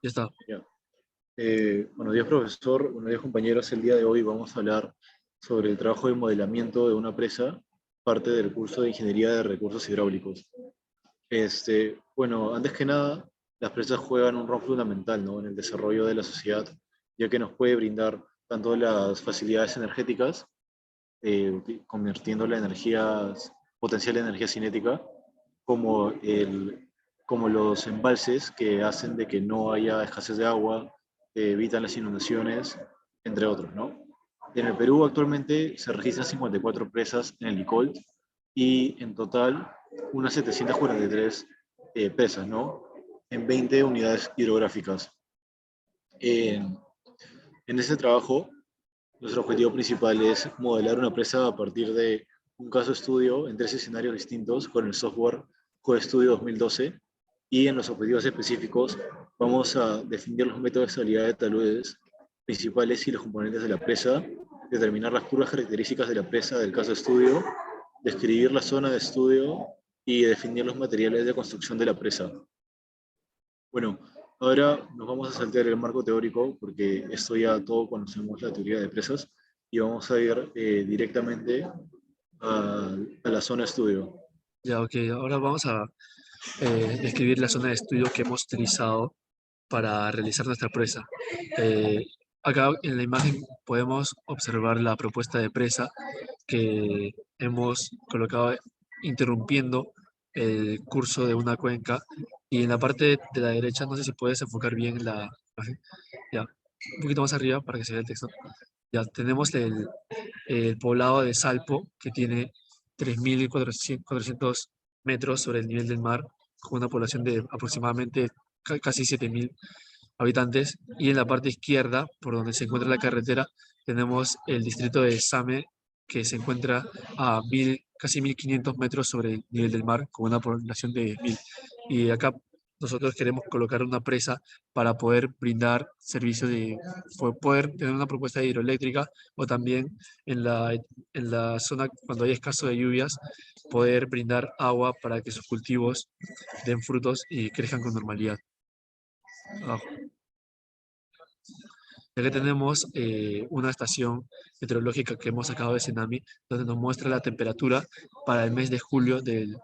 Ya está. Ya. Buenos días, profesor. Buenos días, compañeros. El día de hoy vamos a hablar sobre el trabajo de modelamiento de una presa, parte del curso de Ingeniería de Recursos Hidráulicos. Bueno, antes que nada, las presas juegan un rol fundamental, ¿no?, en el desarrollo de la sociedad, ya que nos puede brindar tanto las facilidades energéticas, convirtiendo la energía potencial en energía cinética, como, como los embalses que hacen de que no haya escasez de agua, evitan las inundaciones, entre otros, ¿no? En el Perú actualmente se registran 54 presas en el ICOLT y en total unas 743 presas, ¿no?, en 20 unidades hidrográficas. En, en este trabajo, nuestro objetivo principal es modelar una presa a partir de un caso estudio en 3 escenarios distintos con el software CoStudio 2012, y en los objetivos específicos vamos a definir los métodos de estabilidad de taludes principales y los componentes de la presa, determinar las curvas características de la presa del caso estudio, describir la zona de estudio y definir los materiales de construcción de la presa. Bueno, ahora nos vamos a saltar el marco teórico porque esto ya todo conocemos la teoría de presas y vamos a ir directamente a la zona de estudio. Ya, ok. Ahora vamos a describir la zona de estudio que hemos utilizado para realizar nuestra presa. Acá en la imagen podemos observar la propuesta de presa que hemos colocado interrumpiendo el curso de una cuenca, y en la parte de la derecha, no sé si puedes enfocar bien la imagen, ya, un poquito más arriba para que se vea el texto. Ya tenemos el poblado de Salpo, que tiene 3.400 metros sobre el nivel del mar, con una población de aproximadamente casi 7.000 habitantes. Y en la parte izquierda, por donde se encuentra la carretera, tenemos el distrito de Same, que se encuentra a casi 1.500 metros sobre el nivel del mar, con una población de 1.000. Y acá nosotros queremos colocar una presa para poder brindar servicios poder tener una propuesta hidroeléctrica, o también en la zona, cuando hay escaso de lluvias, poder brindar agua para que sus cultivos den frutos y crezcan con normalidad. Abajo. Ya que tenemos una estación meteorológica que hemos sacado de Senami, donde nos muestra la temperatura para el mes de julio del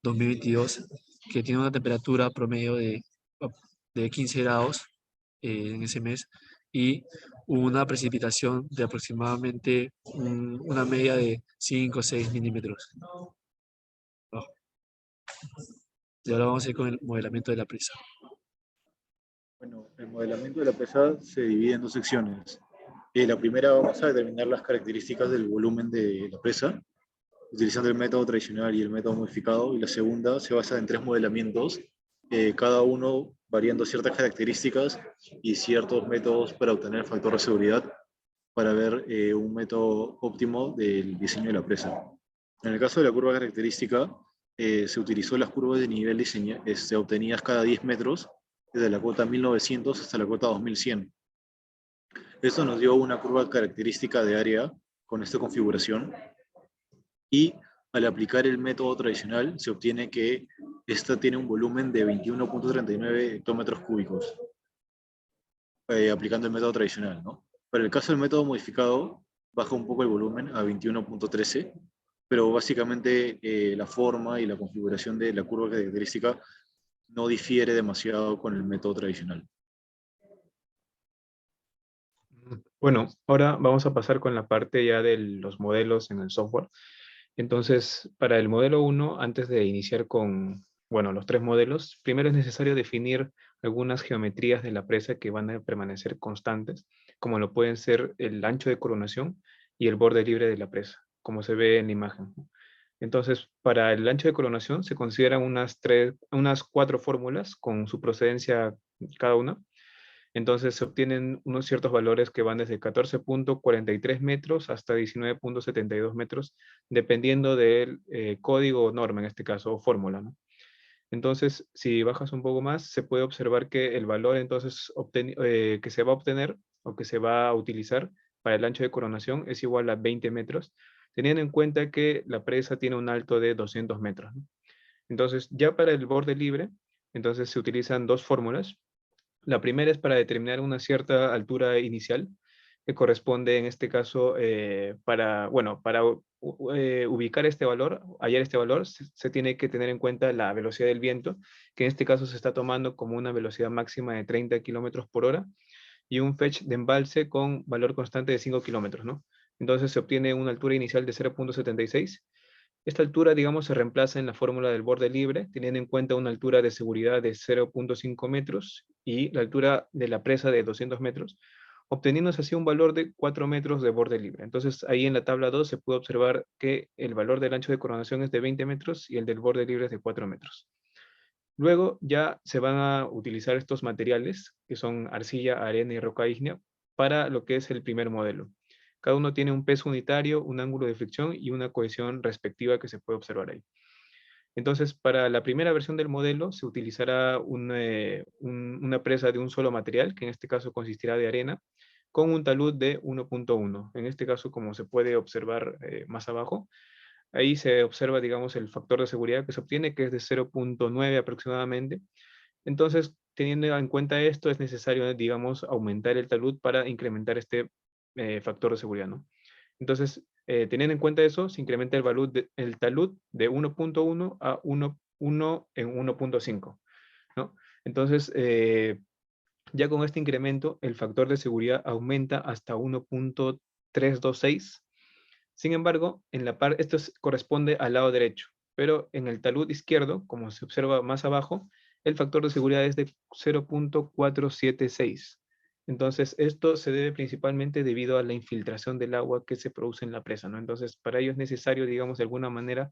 2022, que tiene una temperatura promedio de 15 grados en ese mes, y una precipitación de aproximadamente una media de 5 o 6 milímetros. Abajo. Y ahora vamos a ir con el modelamiento de la presa. Bueno, el modelamiento de la presa se divide en dos secciones. La primera vamos a determinar las características del volumen de la presa, utilizando el método tradicional y el método modificado, y la segunda se basa en 3 modelamientos, cada uno variando ciertas características y ciertos métodos para obtener el factor de seguridad, para ver un método óptimo del diseño de la presa. En el caso de la curva característica, se utilizó las curvas de nivel obtenidas cada 10 metros, desde la cota 1900 hasta la cota 2100. Esto nos dio una curva característica de área con esta configuración, y al aplicar el método tradicional se obtiene que esta tiene un volumen de 21.39 hectómetros cúbicos, aplicando el método tradicional, ¿no? Para el caso del método modificado, baja un poco el volumen a 21.13, pero básicamente la forma y la configuración de la curva característica no difiere demasiado con el método tradicional. Bueno, ahora vamos a pasar con la parte ya de los modelos en el software. Entonces, para el modelo 1, antes de iniciar con, bueno, los 3 modelos, primero es necesario definir algunas geometrías de la presa que van a permanecer constantes, como lo pueden ser el ancho de coronación y el borde libre de la presa, como se ve en la imagen. Entonces, para el ancho de coronación se consideran unas 4 fórmulas con su procedencia cada una. Entonces se obtienen unos ciertos valores que van desde 14.43 metros hasta 19.72 metros, dependiendo del código o norma, en este caso, o fórmula, ¿no? Entonces, si bajas un poco más, se puede observar que el valor entonces que se va a obtener o que se va a utilizar para el ancho de coronación es igual a 20 metros, teniendo en cuenta que la presa tiene un alto de 200 metros, ¿no? Entonces, ya para el borde libre, entonces se utilizan 2 fórmulas. La primera es para determinar una cierta altura inicial, que corresponde en este caso para ubicar este valor, hallar este valor, se tiene que tener en cuenta la velocidad del viento, que en este caso se está tomando como una velocidad máxima de 30 kilómetros por hora, y un fetch de embalse con valor constante de 5 kilómetros, ¿no? Entonces se obtiene una altura inicial de 0.76. Esta altura, digamos, se reemplaza en la fórmula del borde libre, teniendo en cuenta una altura de seguridad de 0.5 metros y la altura de la presa de 200 metros, obteniéndose así un valor de 4 metros de borde libre. Entonces, ahí en la tabla 2 se puede observar que el valor del ancho de coronación es de 20 metros y el del borde libre es de 4 metros. Luego ya se van a utilizar estos materiales, que son arcilla, arena y roca ígnea, para lo que es el primer modelo. Cada uno tiene un peso unitario, un ángulo de fricción y una cohesión respectiva que se puede observar ahí. Entonces, para la primera versión del modelo se utilizará una presa de un solo material, que en este caso consistirá de arena, con un talud de 1.1. En este caso, como se puede observar más abajo, ahí se observa, digamos, el factor de seguridad que se obtiene, que es de 0.9 aproximadamente. Entonces, teniendo en cuenta esto, es necesario, digamos, aumentar el talud para incrementar este factor de seguridad, ¿no? Entonces, teniendo en cuenta eso, se incrementa el talud de 1.1 a 1 en 1.5, ¿no? Entonces, ya con este incremento, el factor de seguridad aumenta hasta 1.326. Sin embargo, esto corresponde al lado derecho, pero en el talud izquierdo, como se observa más abajo, el factor de seguridad es de 0.476. Entonces, esto se debe principalmente debido a la infiltración del agua que se produce en la presa, ¿no? Entonces, para ello es necesario, digamos, de alguna manera,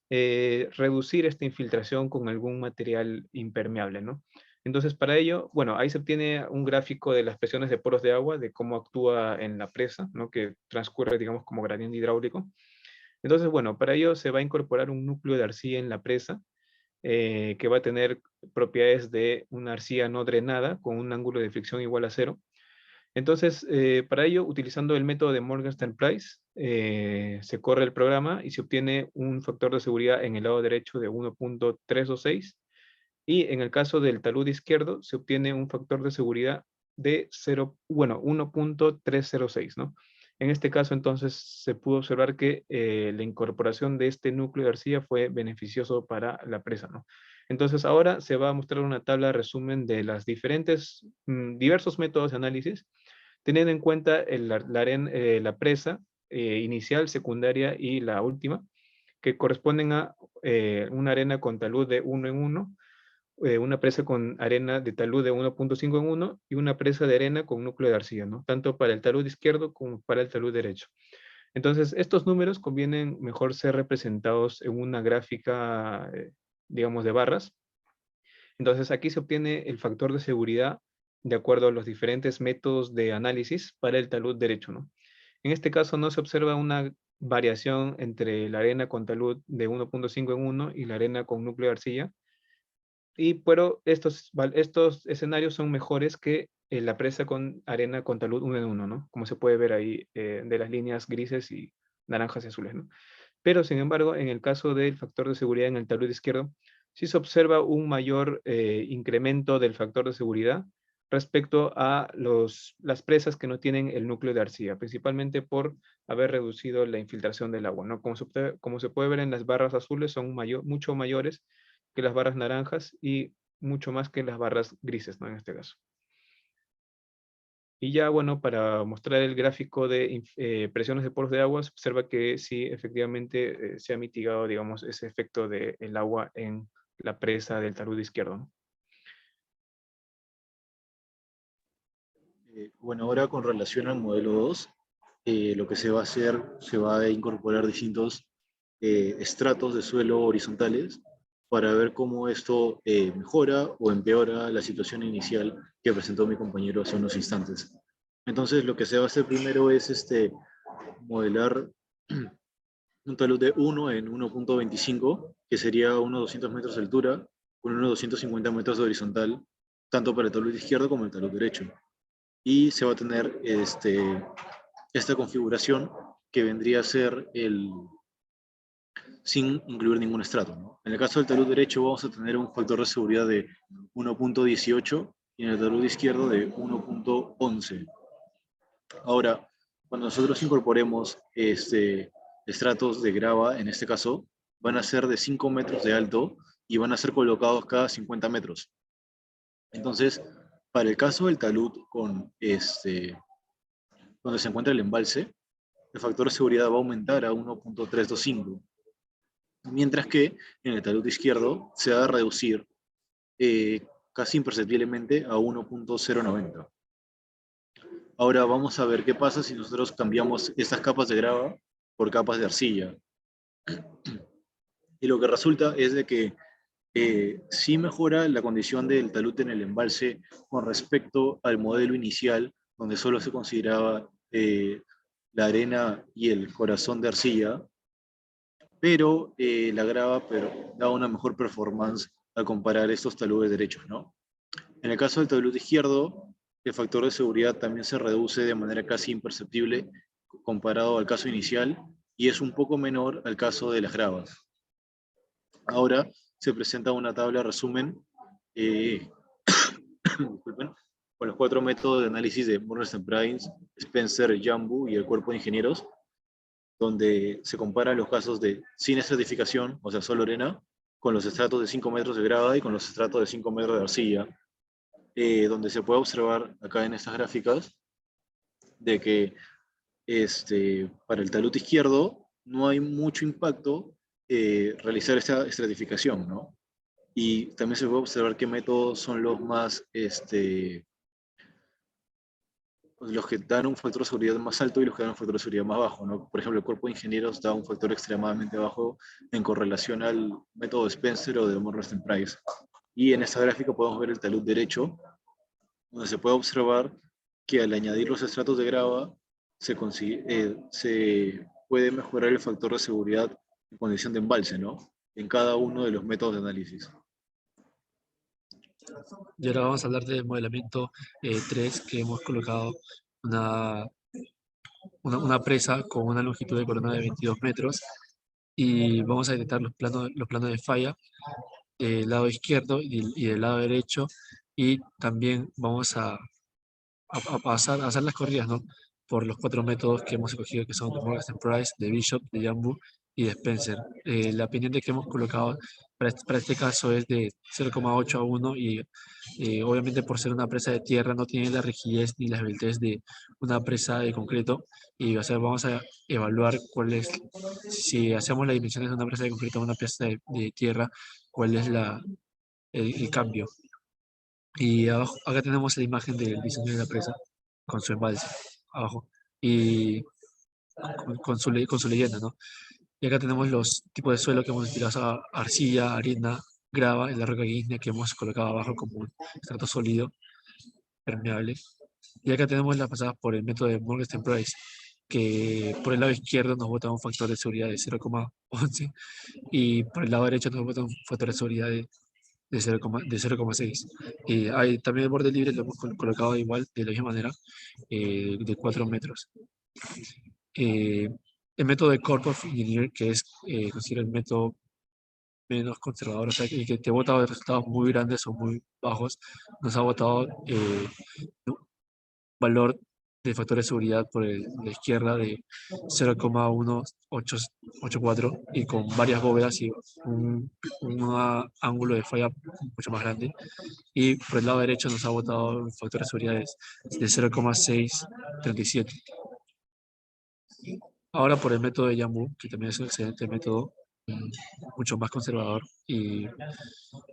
reducir esta infiltración con algún material impermeable, ¿no? Entonces, para ello, bueno, ahí se obtiene un gráfico de las presiones de poros de agua, de cómo actúa en la presa, ¿no? Que transcurre, digamos, como gradiente hidráulico. Entonces, bueno, para ello se va a incorporar un núcleo de arcilla en la presa, que va a tener propiedades de una arcilla no drenada con un ángulo de fricción igual a 0. Entonces, para ello, utilizando el método de Morgenstern-Price, se corre el programa y se obtiene un factor de seguridad en el lado derecho de 1.326, y en el caso del talud izquierdo se obtiene un factor de seguridad de 1.306, ¿no? En este caso, entonces, se pudo observar que la incorporación de este núcleo de arcilla fue beneficioso para la presa, ¿no? Entonces, ahora se va a mostrar una tabla de resumen de las diversos métodos de análisis, teniendo en cuenta la presa inicial, secundaria y la última, que corresponden a una arena con talud de 1 en 1, una presa con arena de talud de 1.5 en 1 y una presa de arena con núcleo de arcilla, ¿no? Tanto para el talud izquierdo como para el talud derecho. Entonces, estos números convienen mejor ser representados en una gráfica, digamos, de barras. Entonces, aquí se obtiene el factor de seguridad de acuerdo a los diferentes métodos de análisis para el talud derecho, ¿no? En este caso no se observa una variación entre la arena con talud de 1.5 en 1 y la arena con núcleo de arcilla, pero estos escenarios son mejores que la presa con arena con talud 1 en 1, ¿no? Como se puede ver ahí de las líneas grises y naranjas y azules, ¿no? Pero, sin embargo, en el caso del factor de seguridad en el talud izquierdo, sí se observa un mayor incremento del factor de seguridad respecto a las presas que no tienen el núcleo de arcilla, principalmente por haber reducido la infiltración del agua, ¿no? Como se puede ver en las barras azules, son mucho mayores que las barras naranjas y mucho más que las barras grises, ¿no? En este caso. Y ya, bueno, para mostrar el gráfico de presiones de poros de agua, se observa que sí, efectivamente, se ha mitigado, digamos, ese efecto del agua en la presa del talud izquierdo, ¿no? Bueno, ahora con relación al modelo 2, lo que se va a hacer, se va a incorporar distintos estratos de suelo horizontales para ver cómo esto mejora o empeora la situación inicial que presentó mi compañero hace unos instantes. Entonces, lo que se va a hacer primero es modelar un talud de 1 en 1.25, que sería unos 200 metros de altura, con unos 250 metros de horizontal, tanto para el talud izquierdo como el talud derecho. Y se va a tener esta configuración que vendría a ser sin incluir ningún estrato, ¿no? En el caso del talud derecho vamos a tener un factor de seguridad de 1.18 y en el talud izquierdo de 1.11. Ahora, cuando nosotros incorporemos estratos de grava, en este caso, van a ser de 5 metros de alto y van a ser colocados cada 50 metros. Entonces, para el caso del talud donde se encuentra el embalse, el factor de seguridad va a aumentar a 1.325, mientras que en el talud izquierdo se va a reducir casi imperceptiblemente a 1.090. Ahora vamos a ver qué pasa si nosotros cambiamos estas capas de grava por capas de arcilla. Y lo que resulta es de que sí mejora la condición del talud en el embalse con respecto al modelo inicial, donde solo se consideraba la arena y el corazón de arcilla, pero la grava da una mejor performance al comparar estos taludes derechos, ¿no? En el caso del talud izquierdo, el factor de seguridad también se reduce de manera casi imperceptible comparado al caso inicial y es un poco menor al caso de las gravas. Ahora se presenta una tabla resumen disculpen, con los 4 métodos de análisis de Morgenstern Price, Spencer, Jambu y el cuerpo de ingenieros, donde se comparan los casos de sin estratificación, o sea, solo arena, con los estratos de 5 metros de grava y con los estratos de 5 metros de arcilla, donde se puede observar acá en estas gráficas de que para el talud izquierdo no hay mucho impacto realizar esta estratificación, ¿no? Y también se puede observar qué métodos son los más, los que dan un factor de seguridad más alto y los que dan un factor de seguridad más bajo, ¿no? Por ejemplo, el cuerpo de ingenieros da un factor extremadamente bajo en correlación al método de Spencer o de Morgenstern Price. Y en esta gráfica podemos ver el talud derecho, donde se puede observar que al añadir los estratos de grava se puede mejorar el factor de seguridad en condición de embalse, ¿no? En cada uno de los métodos de análisis. Y ahora vamos a hablar del modelamiento 3, que hemos colocado una presa con una longitud de corona de 22 metros y vamos a detectar los planos de falla del lado izquierdo y del lado derecho, y también vamos a hacer las corridas, ¿no? Por los 4 métodos que hemos escogido, que son de Morgenstern Price, de Bishop, de Jambu y de Spencer. La pendiente que hemos colocado para este caso es de 0,8 a 1 y obviamente por ser una presa de tierra no tiene la rigidez ni la esbeltez de una presa de concreto, y o sea, vamos a evaluar cuál es, si hacemos las dimensiones de una presa de concreto a una presa de tierra, cuál es el cambio. Y abajo, acá tenemos la imagen del diseño de la presa con su embalse abajo y con su leyenda, ¿no? Y acá tenemos los tipos de suelo que hemos utilizado: arcilla, arena, grava y la roca ígnea que hemos colocado abajo como un estrato sólido, permeable. Y acá tenemos las pasadas por el método de Morgenstern Price, que por el lado izquierdo nos bota un factor de seguridad de 0,11 y por el lado derecho nos bota un factor de seguridad de 0,6. Y también el borde libre lo hemos colocado igual, de la misma manera, de 4 metros. El método de Corp of Engineer, que es considero el método menos conservador, o sea, y que te bota resultados muy grandes o muy bajos, nos ha botado valor de factor de seguridad por la izquierda de 0,1884 y con varias bóvedas y un ángulo de falla mucho más grande. Y por el lado derecho nos ha botado un factor de seguridad de 0,637. Ahora por el método de Jambu, que también es un excelente método, mucho más conservador, y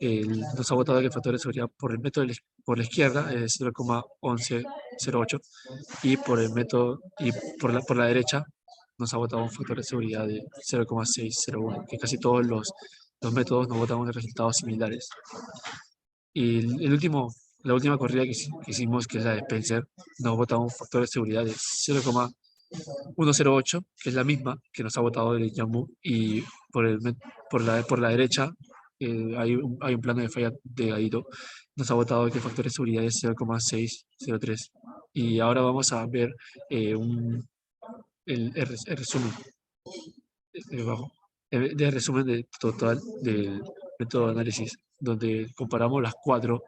nos ha botado el factor de seguridad por el método por la izquierda es 0,1108 y por el método y por la derecha nos ha botado un factor de seguridad de 0,601, que casi todos los métodos nos botan resultados similares. Y la última corrida que hicimos, que es la de Spencer, nos bota un factor de seguridad de 0,108, que es la misma que nos ha botado el Jambu, y por la derecha hay un plano de falla delgadito, nos ha botado que el factor de seguridad es 0,603. Y ahora vamos a ver el resumen de resumen de total del método de análisis, donde comparamos las 4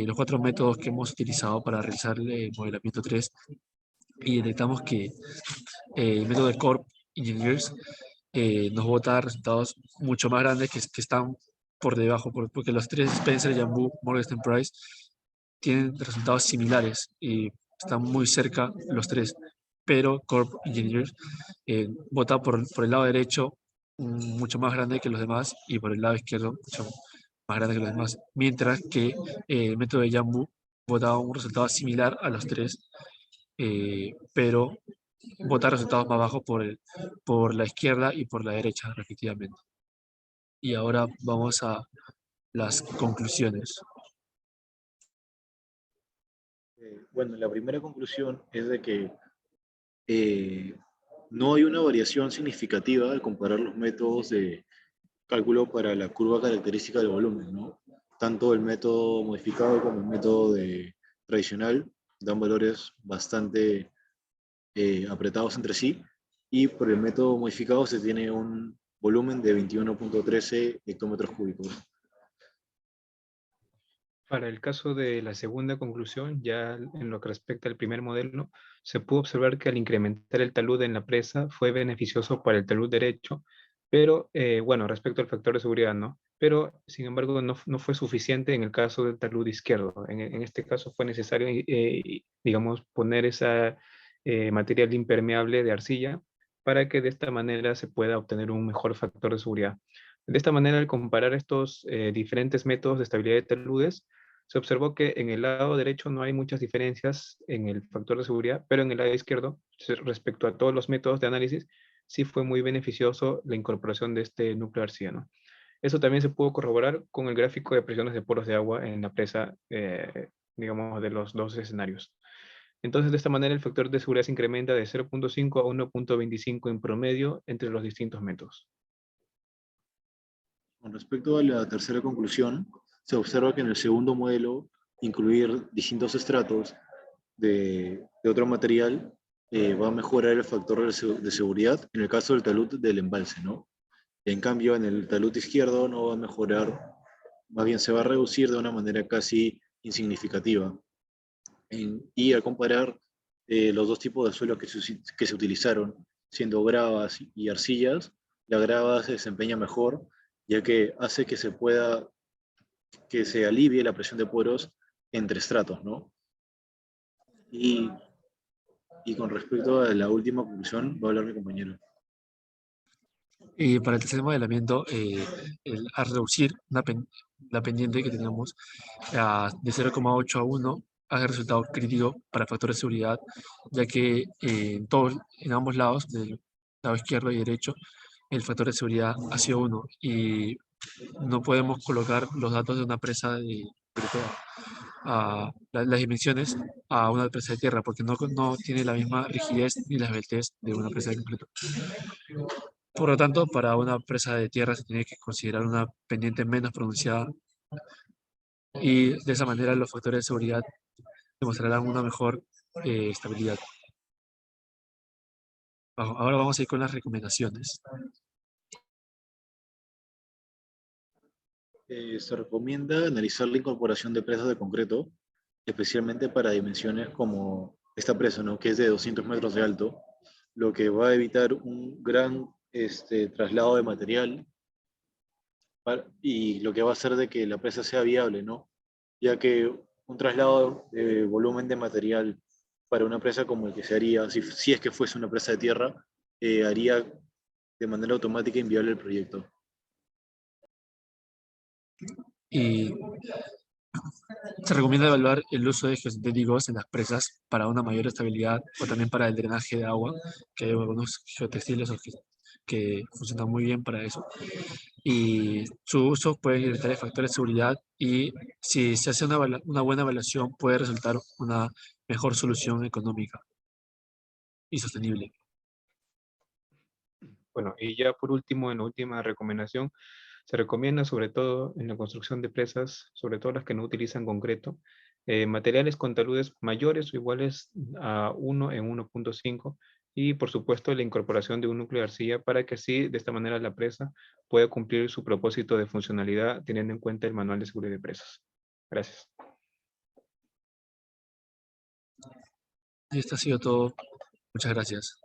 los 4 métodos que hemos utilizado para realizar el modelamiento 3 y detectamos que el método de Corp Engineers nos bota resultados mucho más grandes que están por debajo, porque los tres, Spencer, Yambu, Morgan Stanley Price, tienen resultados similares y están muy cerca los tres, pero Corp Engineers vota por el lado derecho mucho más grande que los demás y por el lado izquierdo mucho más grande que los demás, mientras que el método de Yambu vota un resultado similar a los tres, pero vota resultados más bajos por la izquierda y por la derecha, respectivamente. Y ahora vamos a las conclusiones. Bueno, la primera conclusión es de que no hay una variación significativa al comparar los métodos de cálculo para la curva característica del volumen, ¿no? Tanto el método modificado como el método tradicional dan valores bastante apretados entre sí, y por el método modificado se tiene un volumen de 21.13 hectómetros cúbicos. Para el caso de la segunda conclusión, ya en lo que respecta al primer modelo, se pudo observar que al incrementar el talud en la presa fue beneficioso para el talud derecho, pero bueno, respecto al factor de seguridad, ¿no? Pero, sin embargo, no fue suficiente en el caso del talud izquierdo. En este caso fue necesario, digamos, poner esa material impermeable de arcilla para que de esta manera se pueda obtener un mejor factor de seguridad. De esta manera, al comparar estos diferentes métodos de estabilidad de taludes, se observó que en el lado derecho no hay muchas diferencias en el factor de seguridad, pero en el lado izquierdo, respecto a todos los métodos de análisis, sí fue muy beneficioso la incorporación de este núcleo arcillano. Eso también se pudo corroborar con el gráfico de presiones de poros de agua en la presa, digamos, de los dos escenarios. Entonces, de esta manera, el factor de seguridad se incrementa de 0.5 a 1.25 en promedio entre los distintos métodos. Con respecto a la tercera conclusión, se observa que en el segundo modelo, incluir distintos estratos de otro material va a mejorar el factor de seguridad en el caso del talud del embalse, ¿no? En cambio, en el talud izquierdo no va a mejorar, más bien se va a reducir de una manera casi insignificativa. Y al comparar los dos tipos de suelos que se utilizaron, siendo gravas y arcillas, la grava se desempeña mejor, ya que hace que se alivie la presión de poros entre estratos, ¿no? Y, y con respecto a la última conclusión, va a hablar mi compañero. Y para el tercer modelamiento, al reducir la pendiente que teníamos de 0,8 a 1, ha resultado crítico para factores de seguridad, ya que en ambos lados, del lado izquierdo y derecho, el factor de seguridad ha sido 1 y no podemos colocar los datos de una presa de las dimensiones a una presa de tierra porque no tiene la misma rigidez ni la esbeltez de una presa de concreto. Por lo tanto, para una presa de tierra se tiene que considerar una pendiente menos pronunciada y de esa manera los factores de seguridad demostrarán una mejor estabilidad. Ahora vamos a ir con las recomendaciones. Se recomienda analizar la incorporación de presas de concreto, especialmente para dimensiones como esta presa, ¿no? Que es de 200 metros de alto, lo que va a evitar un gran traslado de material y lo que va a hacer de que la presa sea viable, ¿no? Ya que un traslado de volumen de material para una presa como el que se haría, si es que fuese una presa de tierra, haría de manera automática inviable el proyecto. Y se recomienda evaluar el uso de geosintéticos en las presas para una mayor estabilidad o también para el drenaje de agua, que hay algunos geotextiles que funcionan muy bien para eso. Y su uso puede incrementar factores de seguridad y si se hace una buena evaluación puede resultar una mejor solución económica y sostenible. Bueno, y ya por último, en la última recomendación, se recomienda sobre todo en la construcción de presas, sobre todo las que no utilizan concreto, materiales con taludes mayores o iguales a 1 en 1.5 y por supuesto la incorporación de un núcleo de arcilla para que así de esta manera la presa pueda cumplir su propósito de funcionalidad teniendo en cuenta el manual de seguridad de presas. Gracias. Y esto ha sido todo. Muchas gracias.